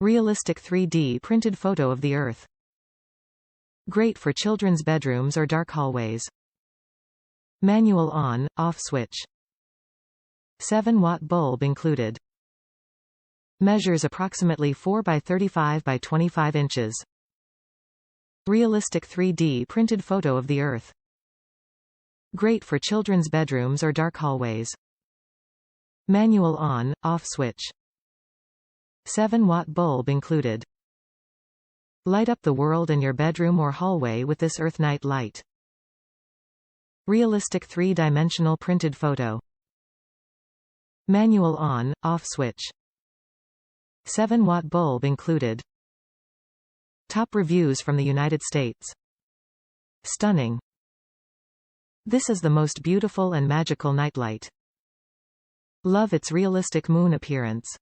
Realistic 3D printed photo of the Earth. Great for children's bedrooms or dark hallways. Manual on, off switch. 7-watt bulb included. Measures approximately 4 by 35 by 25 inches. Realistic 3D printed photo of the Earth. Great for children's bedrooms or dark hallways. Manual on, off switch. 7-watt bulb included. Light up the world in your bedroom or hallway with this Earth night light. Realistic 3-dimensional printed photo. Manual on, off switch. 7-watt bulb included. Top reviews from the United States. Stunning. This is the most beautiful and magical nightlight. Love its realistic moon appearance.